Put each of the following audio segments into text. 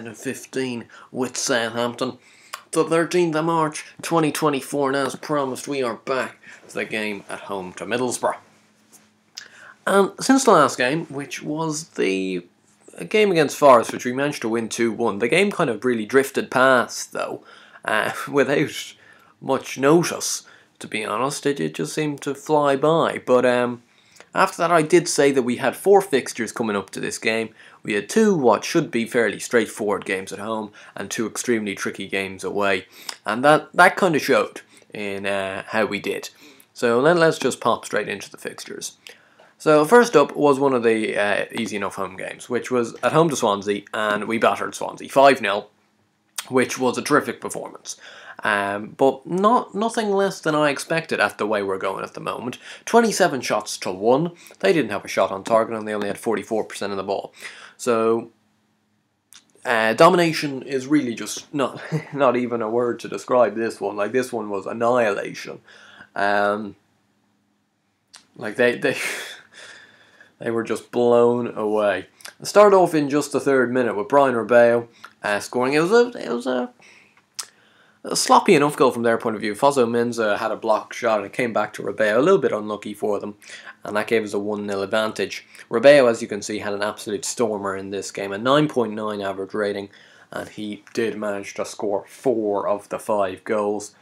15 with Southampton. The 13th of March 2024, and as promised, we are back to the game at home to Middlesbrough. And since the last game, which was the game against Forest, which we managed to win 2-1, the game kind of really drifted past, though, without much notice, to be honest. It just seemed to fly by. But after that, I did say that we had 4 fixtures coming up to this game. We had 2 what should be fairly straightforward games at home and 2 extremely tricky games away. And that kind of showed in how we did. So then let's just pop straight into the fixtures. So first up was one of the easy enough home games, which was at home to Swansea, and we battered Swansea 5-0, which was a terrific performance. But nothing less than I expected at the way we're going at the moment. 27 shots to 1. They didn't have a shot on target and they only had 44% of the ball. So domination is really just not even a word to describe this one. Like, this one was annihilation. Like they were just blown away. It started off in just the 3rd minute with Brian Rebeo scoring. It was a sloppy enough goal from their point of view. Fosu-Mensah had a blocked shot and it came back to Rebeo. A little bit unlucky for them, and that gave us a 1-0 advantage. Rebeo, as you can see, had an absolute stormer in this game, a 9.9 average rating, and he did manage to score 4 of the 5 goals.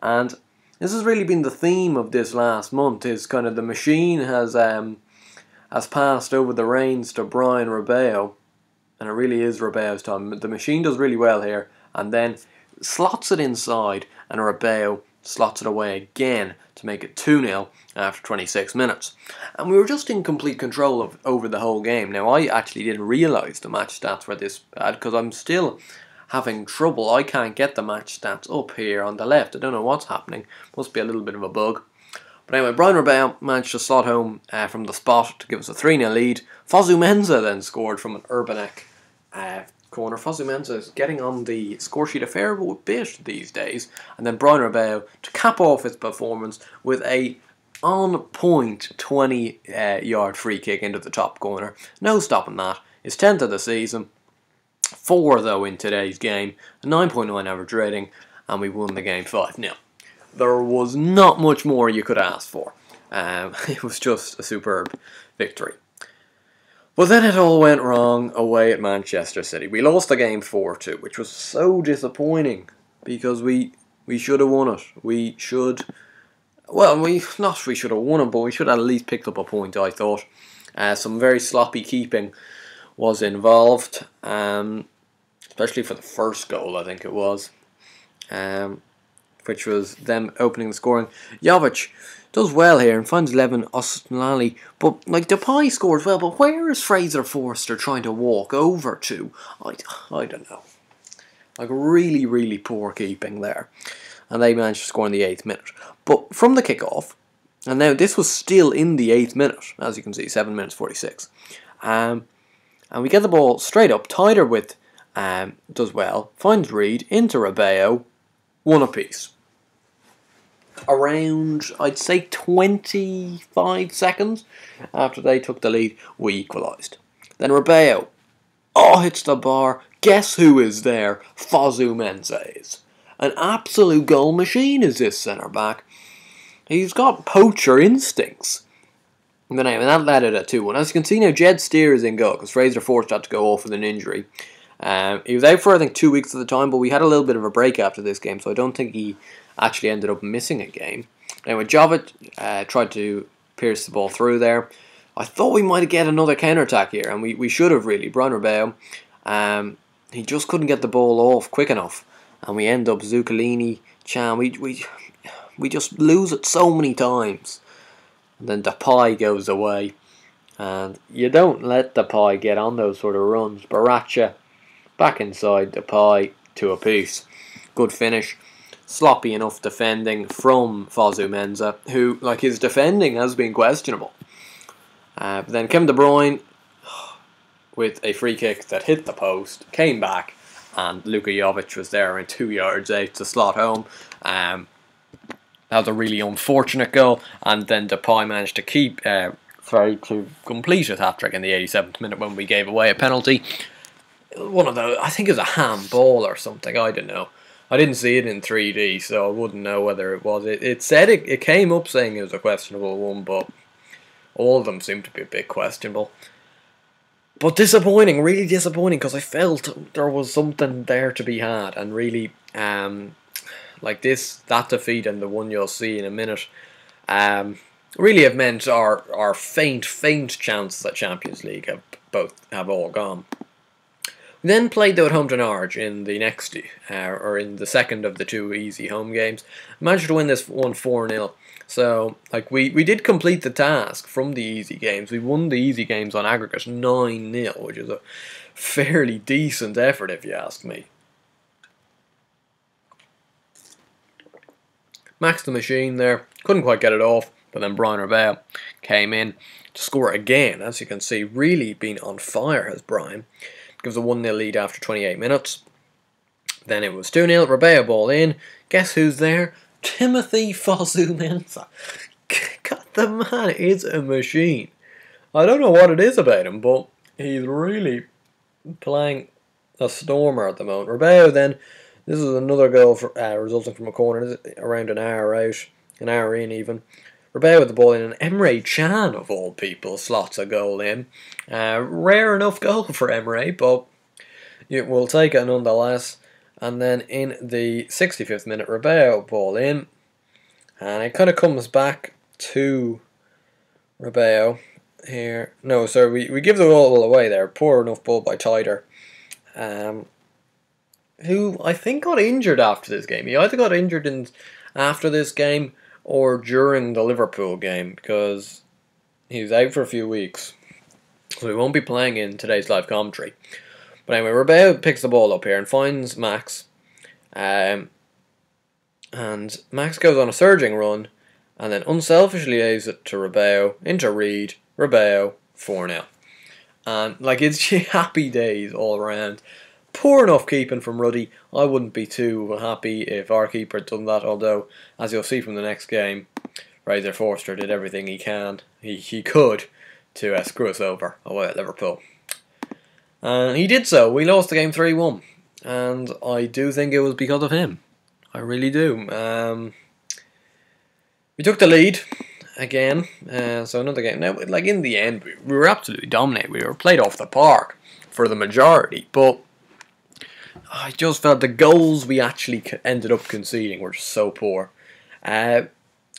And this has really been the theme of this last month, is kind of the machine has passed over the reins to Brian Rebeo, and it really is Rebeo's time. The machine does really well here, and then slots it inside, and Rebeo slots it away again to make it 2-0 after 26 minutes. And we were just in complete control over the whole game. Now, I actually didn't realise the match stats were this bad, because I'm still having trouble. I can't get the match stats up here on the left. I don't know what's happening. Must be a little bit of a bug. But anyway, Brian Rebeo managed to slot home from the spot to give us a 3-0 lead. Fosu-Mensah then scored from an Urbanek corner. Fosu-Mensah is getting on the score sheet a fair bit these days. And then Brian Rebeo to cap off his performance with a on-point 20-yard free kick into the top corner. No stopping that. It's 10th of the season. 4 though in today's game. A 9.9 average rating. And we won the game 5-0. There was not much more you could ask for. It was just a superb victory. But then it all went wrong away at Manchester City. We lost the game 4-2, which was so disappointing, because we should have won it. We should have won it, but we should have at least picked up a point, I thought. Some very sloppy keeping was involved, especially for the first goal, I think it was, which was them opening the scoring. Jovic does well here and finds Levin Osunlali, but like Depay scores well, but where is Fraser Forster trying to walk over to? I don't know. Like, really, really poor keeping there. And they managed to score in the 8th minute. But from the kickoff, and now this was still in the 8th minute, as you can see, 7 minutes 46. And we get the ball straight up. Tyder with does well, finds Reed into Rebeo, 1 apiece. Around, I'd say, 25 seconds after they took the lead, we equalised. Then Rebeo, hits the bar. Guess who is there? Fosu-Mensah is. An absolute goal machine is this centre-back. He's got poacher instincts. But anyway, that led it at 2-1. As you can see now, Jed Steer is in goal, because Fraser Forster had to go off with an injury. He was out for, I think, 2 weeks at the time, but we had a little bit of a break after this game, so I don't think he actually ended up missing a game. Anyway, Jovic tried to pierce the ball through there. I thought we might get another counter-attack here, and we should have really. Brian Rebeo, he just couldn't get the ball off quick enough, and we end up Zuccolini, Chan. We just lose it so many times. And then Depay goes away, and you don't let Depay get on those sort of runs. Baracha back inside Depay, 2 apiece. Good finish. Sloppy enough defending from Fosu-Mensah, who, like, his defending has been questionable. But then Kevin De Bruyne, with a free kick that hit the post, came back, and Luka Jovic was there around 2 yards out to slot home. That was a really unfortunate goal, and then Depay managed to to complete his hat-trick in the 87th minute when we gave away a penalty. one of those. I think it was a handball or something. I don't know. I didn't see it in 3D, so I wouldn't know whether it was. It said it came up saying it was a questionable one, but all of them seemed to be a bit questionable. But disappointing, really disappointing, because I felt there was something there to be had, and really, like that defeat and the one you'll see in a minute, really have meant our faint chances at Champions League have all gone. We then played though at home to Norwich in the next, or in the second of the two easy home games. Managed to win this one 4-0. So, like, we did complete the task from the easy games. We won the easy games on aggregate 9-0, which is a fairly decent effort if you ask me. Max the machine there, couldn't quite get it off, but then Brian Rebell came in to score again. As you can see, really been on fire has Brian. Gives a 1-0 lead after 28 minutes. Then it was 2-0, Rebell ball in. Guess who's there? Timothy Fosu-Mensah. God, the man is a machine. I don't know what it is about him, but he's really playing a stormer at the moment. Rebell then, this is another goal for, resulting from a corner, around an hour out, an hour in even. Rebell with the ball in, and Emre Can, of all people, slots a goal in. Rare enough goal for Emre, but we'll take it nonetheless. And then in the 65th minute, Rebell ball in, and it kind of comes back to Rebell here. No, sorry, we give the goal away there. Poor enough ball by Tider, who I think got injured after this game. He either got injured after this game or during the Liverpool game, because he was out for a few weeks, so he won't be playing in today's live commentary. But anyway, Rebell picks the ball up here and finds Max, and Max goes on a surging run, and then unselfishly lays it to Rebell, into Reed, Rebell, 4-0. And like, it's happy days all around. Poor enough keeping from Ruddy. I wouldn't be too happy if our keeper had done that, although, as you'll see from the next game, Fraser Forster did everything he could to screw us over away at Liverpool. And he did so. We lost the game 3-1, and I do think it was because of him. I really do. We took the lead again, so another game. Now, like, in the end, we were absolutely dominated. We were played off the park for the majority, but I just felt the goals we actually ended up conceding were just so poor.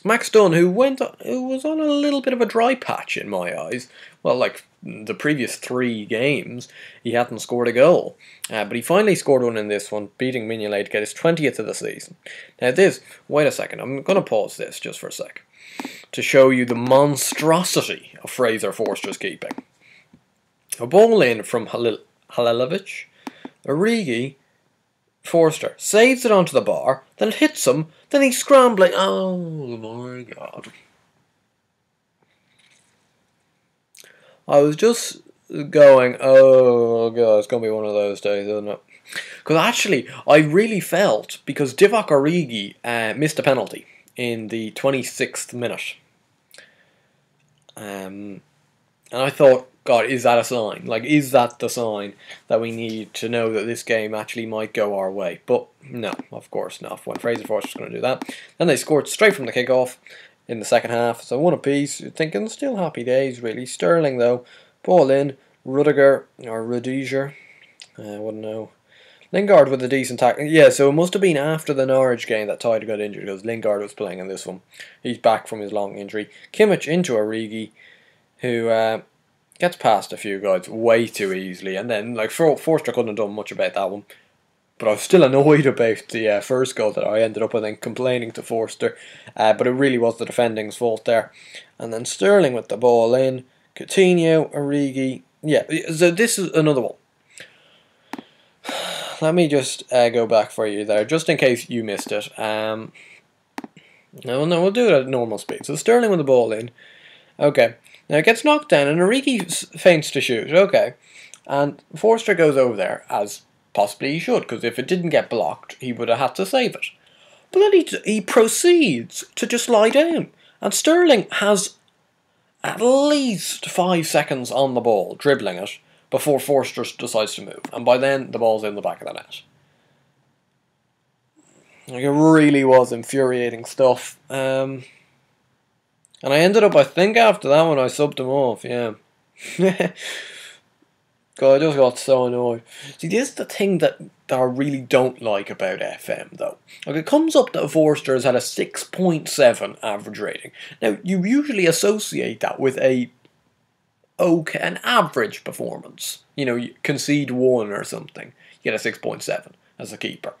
Max Dunn, who was on a little bit of a dry patch in my eyes. Well, like the previous 3 games, he hadn't scored a goal. But he finally scored one in this one, beating Mignolet to get his 20th of the season. Now wait a second, I'm going to pause this just for a sec, to show you the monstrosity of Fraser Forster's keeping. A ball in from Halilovic, Origi, Forster saves it onto the bar, then it hits him, then he's scrambling. Oh my god. I was just going, oh god, it's going to be one of those days, isn't it? Because actually, I really felt, because Divock Origi missed a penalty in the 26th minute. And I thought, God, is that a sign? Like, is that the sign that we need to know that this game actually might go our way? But no, of course not. When Fraser Forster's going to do that. Then they scored straight from the kickoff in the second half. So one apiece. You're thinking still happy days, really. Sterling, though, ball in. Rudiger, or Rudiger, I wouldn't know. Lingard with a decent tackle. Yeah, so it must have been after the Norwich game that Tider got injured, because Lingard was playing in this one. He's back from his long injury. Kimmich into Origi, who gets past a few guys way too easily, and then like Forster couldn't have done much about that one. But I was still annoyed about the first goal that I ended up, I think, complaining to Forster. But it really was the defending's fault there. And then Sterling with the ball in. Coutinho, Origi. Yeah, so this is another one. Let me just go back for you there, just in case you missed it. No, we'll do it at normal speed. So Sterling with the ball in. Okay. Now it gets knocked down and Origi feints to shoot. Okay. And Forster goes over there, as possibly he should, because if it didn't get blocked, he would have had to save it. But then he proceeds to just lie down. And Sterling has at least 5 seconds on the ball, dribbling it, before Forster decides to move. And by then, the ball's in the back of the net. Like, it really was infuriating stuff. And I ended up, I think after that one, I subbed him off, yeah. God, I just got so annoyed. See, this is the thing that I really don't like about FM, though. Like, it comes up that Forster has had a 6.7 average rating. Now, you usually associate that with an average performance. You know, you concede 1 or something. You get a 6.7 as a keeper.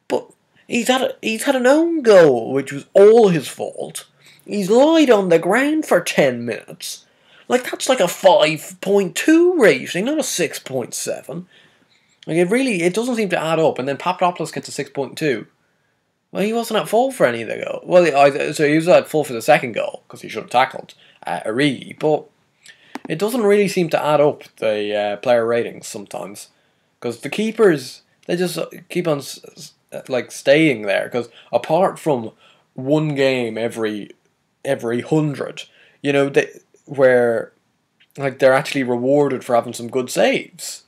But he's had an own goal, which was all his fault. He's lied on the ground for 10 minutes. Like, that's like a 5.2 rating, not a 6.7. Like, it doesn't seem to add up. And then Papadopoulos gets a 6.2. Well, he wasn't at fault for any of the goal. Well, so he was at fault for the second goal, because he should have tackled Origi. But it doesn't really seem to add up, the player ratings sometimes. Because the keepers, they just keep on, like, staying there. Because apart from one game every 100, you know, where, like, they're actually rewarded for having some good saves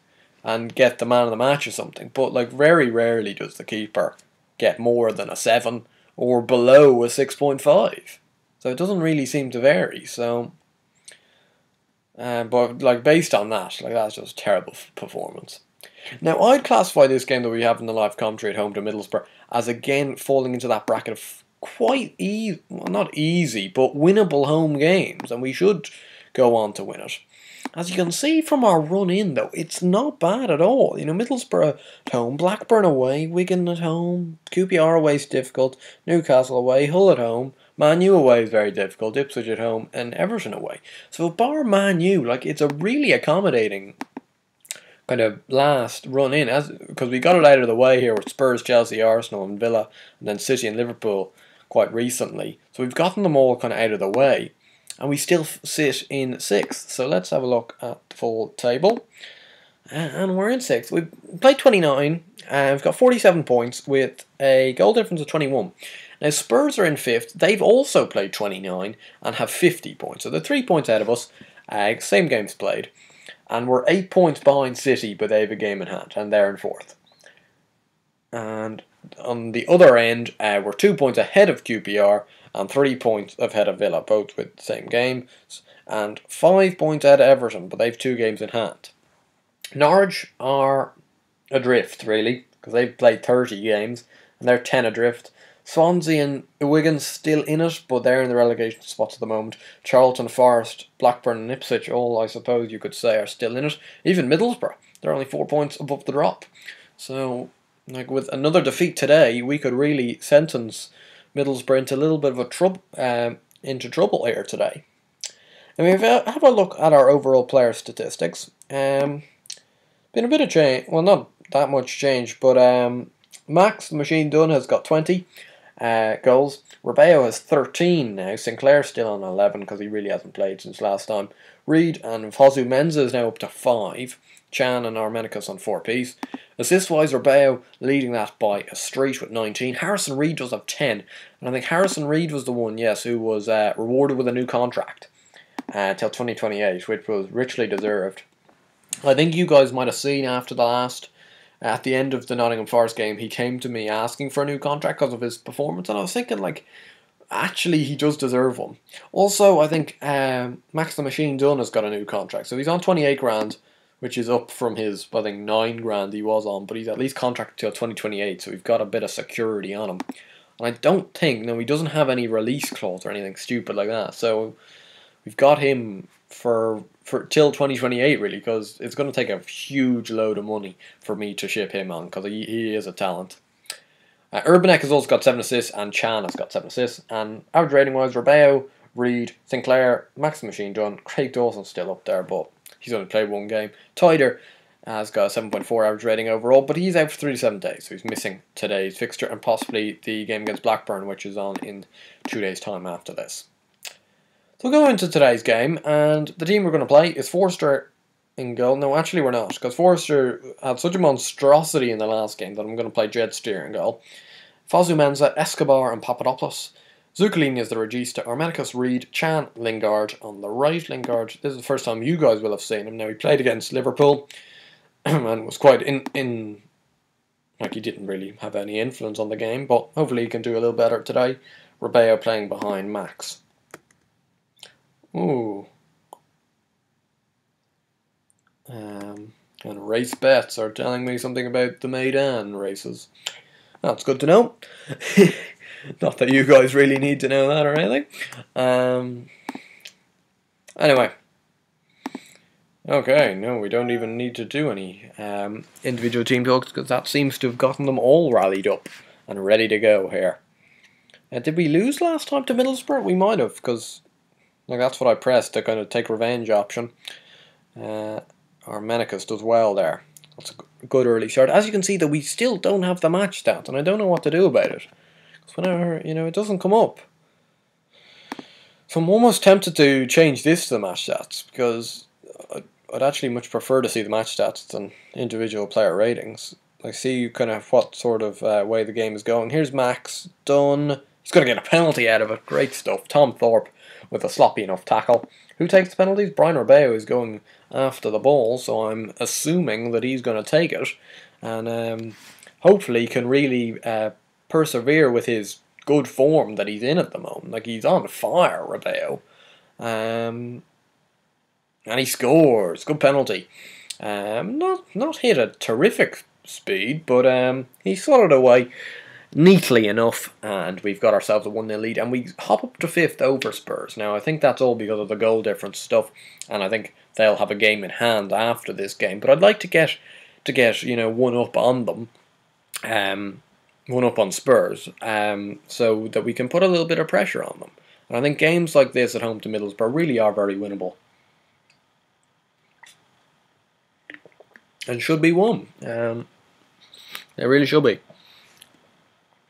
and get the man of the match or something. But, like, very rarely does the keeper get more than a 7 or below a 6.5. So it doesn't really seem to vary. So, but, like, based on that, like, that's just a terrible performance. Now, I'd classify this game that we have in the live commentary at home to Middlesbrough as, again, falling into that bracket of quite easy, well, not easy, but winnable home games, and we should go on to win it. As you can see from our run in, though, it's not bad at all. You know, Middlesbrough at home, Blackburn away, Wigan at home, QPR away is difficult, Newcastle away, Hull at home, Man U away is very difficult, Ipswich at home, and Everton away. So bar Man U, like, it's a really accommodating kind of last run in, because we got it out of the way here with Spurs, Chelsea, Arsenal and Villa, and then City and Liverpool quite recently. So we've gotten them all kind of out of the way, and we still sit in 6th. So let's have a look at the full table. And we're in 6th. We've played 29, and we've got 47 points with a goal difference of 21. Now Spurs are in 5th. They've also played 29 and have 50 points. So they're 3 points out of us. Same games played. And we're 8 points behind City, but they have a game in hand, and they're in 4th. And on the other end, we're 2 points ahead of QPR and 3 points ahead of Villa, both with the same games, and 5 points ahead of Everton, but they've 2 games in hand. Norwich are adrift, really, because they've played 30 games, and they're 10 adrift. Swansea and Wigan still in it, but they're in the relegation spots at the moment. Charlton, Forest, Blackburn and Ipswich, all I suppose you could say, are still in it. Even Middlesbrough, they're only 4 points above the drop. So, like, with another defeat today, we could really sentence Middlesbrough into a little bit of trouble here today. And we have a look at our overall player statistics. Been a bit of change, well, not that much change, but Max the Machine Dunn has got 20 goals. Rebeo has 13 now. Sinclair's still on 11 because he really hasn't played since last time. Reed and Fosu Menza is now up to 5. Chan and Armenicus on 4 apiece. Assist-wise, Rebeo leading that by a street with 19. Harrison Reed does have 10. And I think Harrison Reed was the one, yes, who was rewarded with a new contract till 2028, which was richly deserved. I think you guys might have seen after the last, at the end of the Nottingham Forest game, he came to me asking for a new contract because of his performance, and I was thinking, like, actually he does deserve one. Also, I think Max the Machine Dunn has got a new contract, so he's on 28 grand, which is up from his, I think, 9 grand he was on, but he's at least contracted till 2028, so we've got a bit of security on him. And I don't think, no, he doesn't have any release clause or anything stupid like that, so we've got him for till 2028, really, because it's going to take a huge load of money for me to ship him on, because he is a talent. Urbanek has also got 7 assists, and Chan has got 7 assists, and average rating wise, Rebeo, Reed, Sinclair, Max the Machine Dunn, Craig Dawson's still up there, but he's only played 1 game. Tyder has got a 7.4 average rating overall, but he's out for 37 days, so he's missing today's fixture and possibly the game against Blackburn, which is on in 2 days' time after this. So we'll go into today's game, and the team we're going to play is Forster in goal. No, actually we're not, because Forster had such a monstrosity in the last game that I'm going to play Jed Steer in goal. Fosu Menza, Escobar and Papadopoulos. Zuccolini is the regista. Armenicus, Reed, Chan, Lingard on the right. Lingard, this is the first time you guys will have seen him. Now, he played against Liverpool and was quite in like he didn't really have any influence on the game, but hopefully he can do a little better today. Rebeo playing behind Max. Ooh. And race bets are telling me something about the Maidan races. That's good to know. Not that you guys really need to know that or anything. Anyway. Okay, no, we don't even need to do any individual team talks because that seems to have gotten them all rallied up and ready to go here. Did we lose last time to Middlesbrough? We might have, because like that's what I pressed to kind of take revenge option. Armenicus does well there. That's a good early start. As you can see, that we still don't have the match stats, and I don't know what to do about it. Because whenever, it doesn't come up. So I'm almost tempted to change this to the match stats, because I'd actually much prefer to see the match stats than individual player ratings. I see kind of what sort of way the game is going. Here's Max, done. He's going to get a penalty out of it. Great stuff. Tom Thorpe with a sloppy enough tackle. Who takes the penalties? Brian Rebeo is going after the ball, so I'm assuming that he's going to take it. And hopefully can really persevere with his good form that he's in at the moment. Like, he's on fire, Rebeo. And he scores. Good penalty. Not hit at terrific speed, but he slotted away neatly enough, and we've got ourselves a 1-0 lead, and we hop up to 5th over Spurs. Now, I think that's all because of the goal difference stuff, and I think they'll have a game in hand after this game. But I'd like to get one up on them, one up on Spurs, so that we can put a little bit of pressure on them. And I think games like this at home to Middlesbrough really are very winnable. And should be won. They really should be.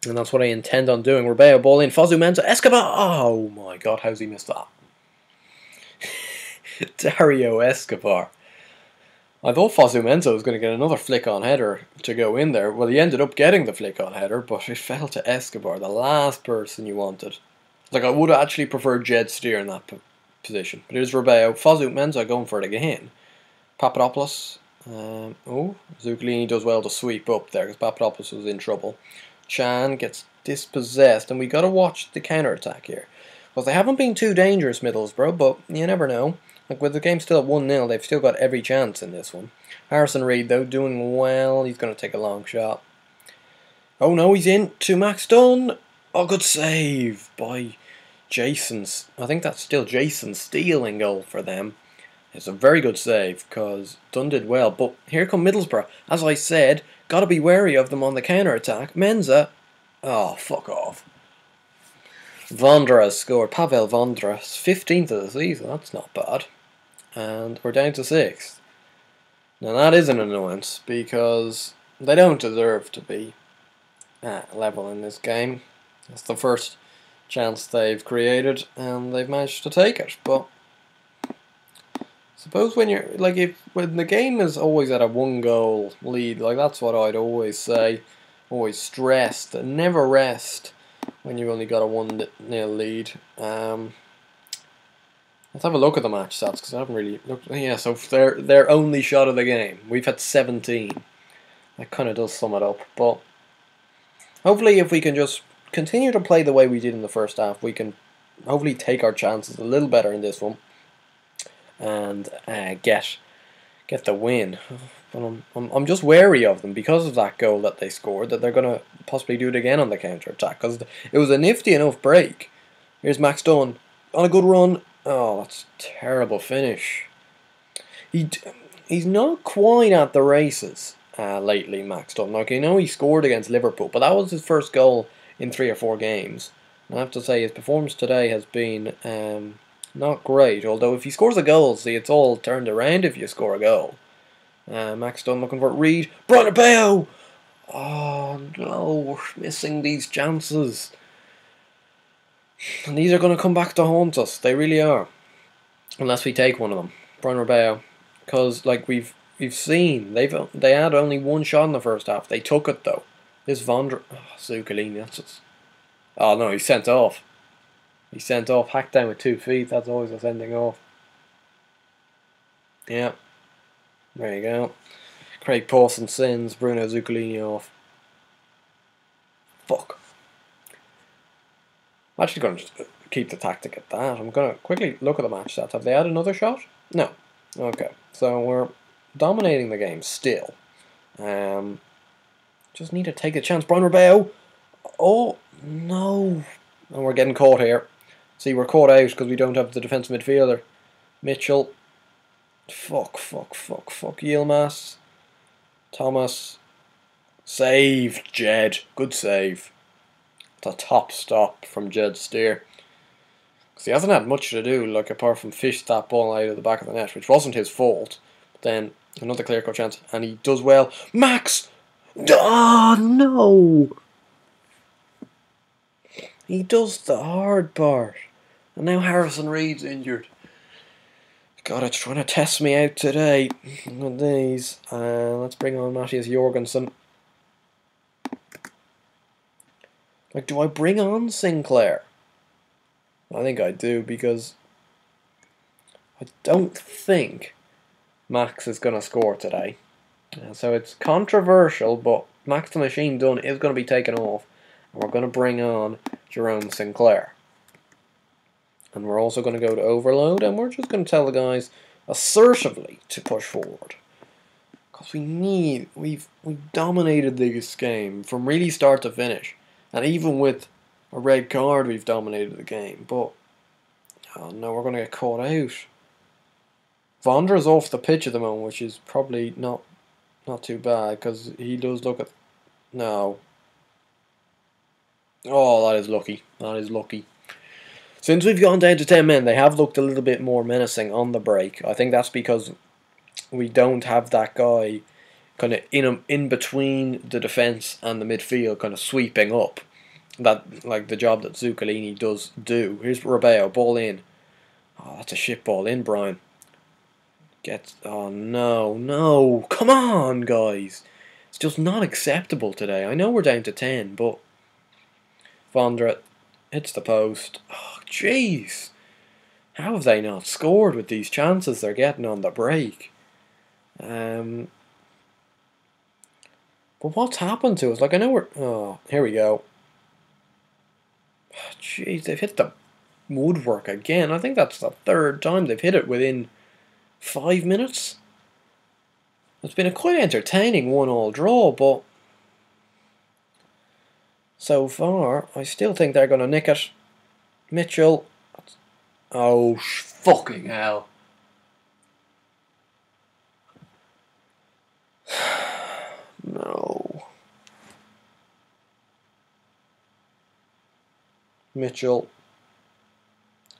And that's what I intend on doing. Rebeo ball in. Fosu Mensah. Escobar. Oh my god, how's he missed that? Dario Escobar. I thought Fosu Mensah was going to get another flick-on header to go in there. Well, he ended up getting the flick-on header, but it fell to Escobar, the last person you wanted. Like, I would have actually preferred Jed Steer in that position. But here's Rebeo. Fosu Mensah going for it again. Papadopoulos. Zuccolini does well to sweep up there because Papadopoulos was in trouble. Chan gets dispossessed, and we got to watch the counter-attack here. Well, they haven't been too dangerous, Middlesbrough, but you never know. Like, with the game still at 1-0, they've still got every chance in this one. Harrison Reed, though, doing well. He's going to take a long shot. Oh, no, he's in to Max Dunn. Oh, good save by Jason. I think that's still Jason Steele in goal for them. It's a very good save, because Dunn did well. But here come Middlesbrough. As I said, got to be wary of them on the counter-attack. Mensah. Oh, fuck off. Vondra scored. Pavel Vondra. 15th of the season. That's not bad. And we're down to 6th. Now that is an annoyance, because they don't deserve to be level in this game. That's the first chance they've created, and they've managed to take it. But suppose when you're when the game is always at a 1-goal lead, like that's what I'd always say, always stress that never rest when you've only got a 1-0 lead. Let's have a look at the match stats because I haven't really looked. Yeah, so their only shot of the game, we've had 17. That kind of does sum it up. But hopefully, if we can just continue to play the way we did in the first half, we can hopefully take our chances a little better in this one and get the win. But I'm just wary of them because of that goal that they scored, that they're going to possibly do it again on the counter-attack, because it was a nifty enough break. Here's Max Dunn on a good run. Oh, that's a terrible finish. He's not quite at the races lately, Max Dunn. Like, I know he scored against Liverpool, but that was his first goal in 3 or 4 games. And I have to say his performance today has been not great, although if he scores a goal, see, it's all turned around if you score a goal. Max Dunn looking for Reed. Brian Rebeo! Oh no, we're missing these chances. And these are going to come back to haunt us. They really are. Unless we take one of them. Brian Rebeo. Because, like, we've seen, they had only 1 shot in the first half. They took it, though. This Vondra... Oh, Zuccolini, that's just... Oh, no, he's sent off. He sent off, hacked down with 2 feet. That's always a sending off. Yeah. There you go. Craig Pawson sends Bruno Zuccolini off. Fuck. I'm actually going to keep the tactic at that. I'm going to quickly look at the match stats. Have they had another shot? No. Okay. So we're dominating the game still. Just need to take a chance. Brian Rebeo. Oh, no. And we're getting caught here. See, we're caught out because we don't have the defensive midfielder. Mitchell. Fuck. Yilmaz. Thomas. Save, Jed. Good save. It's a top stop from Jed Steer. Because he hasn't had much to do, like, apart from fish that ball out of the back of the net, which wasn't his fault. But then, another clear-cut chance, and he does well. Max! Oh, no! He does the hard part. And now Harrison Reed's injured. God, it's trying to test me out today. On these. Let's bring on Matthias Jorgensen. Like, do I bring on Sinclair? I think I do, because I don't think Max is going to score today. So it's controversial, but Max the Machine Done is going to be taken off. And we're going to bring on Jerome Sinclair. And we're also going to go to overload, and we're just going to tell the guys assertively to push forward. Because we've dominated this game from really start to finish. And even with a red card, we've dominated the game. But, oh no, we're going to get caught out. Vondra's off the pitch at the moment, which is probably not too bad, because he does look at... No. Oh, that is lucky. That is lucky. Since we've gone down to 10 men, they have looked a little bit more menacing on the break. I think that's because we don't have that guy kind of in between the defence and the midfield, kind of sweeping up. That, like, the job that Zuccolini does do. Here's Rebeo, ball in. Oh, that's a shit ball in, Brian. Oh, no. Come on, guys. It's just not acceptable today. I know we're down to 10, but Vondra hits the post. Oh, jeez. How have they not scored with these chances they're getting on the break? But what's happened to us? Like, I know we're... Oh, here we go. Jeez, they've hit the woodwork again. I think that's the third time they've hit it within 5 minutes. It's been a quite entertaining 1-1 draw, but so far, I still think they're going to nick it. Mitchell. Oh, fucking hell. No. Mitchell.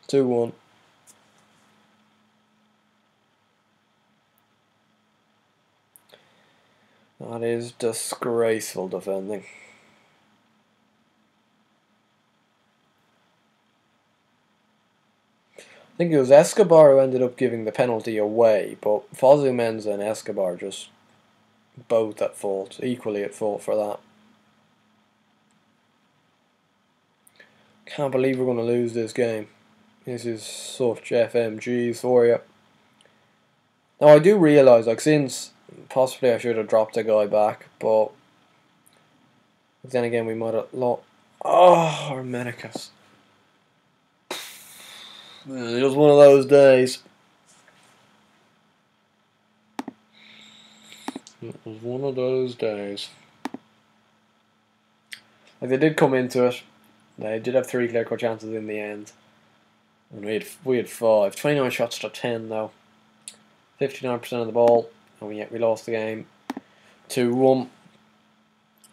2-1. That is disgraceful defending. I think it was Escobar who ended up giving the penalty away, but Fosu Menza and Escobar just both at fault, equally at fault for that. Can't believe we're going to lose this game. This is such FMGs for you. Now I do realise, like, since possibly I should have dropped a guy back, but then again we might have lost. Oh, Armenicus. It was one of those days. It was one of those days. Like, they did come into it. They did have 3 clear-cut chances in the end. And we had 5. 29 shots to 10 though. 59% of the ball. And yet we lost the game 2-1.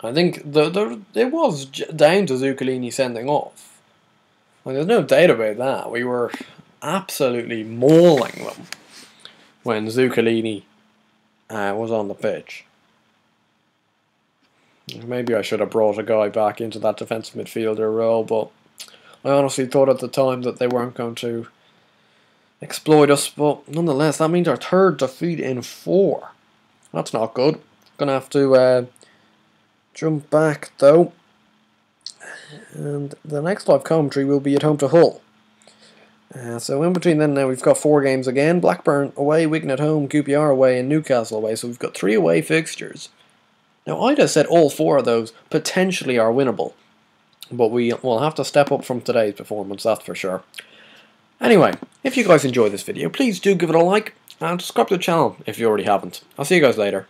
I think it was down to Zuccolini sending off. Like, there's no doubt about that. We were absolutely mauling them when Zuccolini was on the pitch. Maybe I should have brought a guy back into that defensive midfielder role, but I honestly thought at the time that they weren't going to exploit us. But nonetheless, that means our 3rd defeat in 4. That's not good. Gonna have to jump back though. And the next live commentary will be at home to Hull. So in between then now we've got 4 games again. Blackburn away, Wigan at home, QPR away and Newcastle away. So we've got 3 away fixtures. Now I'd have said all 4 of those potentially are winnable. But we'll have to step up from today's performance, that's for sure. Anyway, if you guys enjoyed this video, please do give it a like and subscribe to the channel if you already haven't. I'll see you guys later.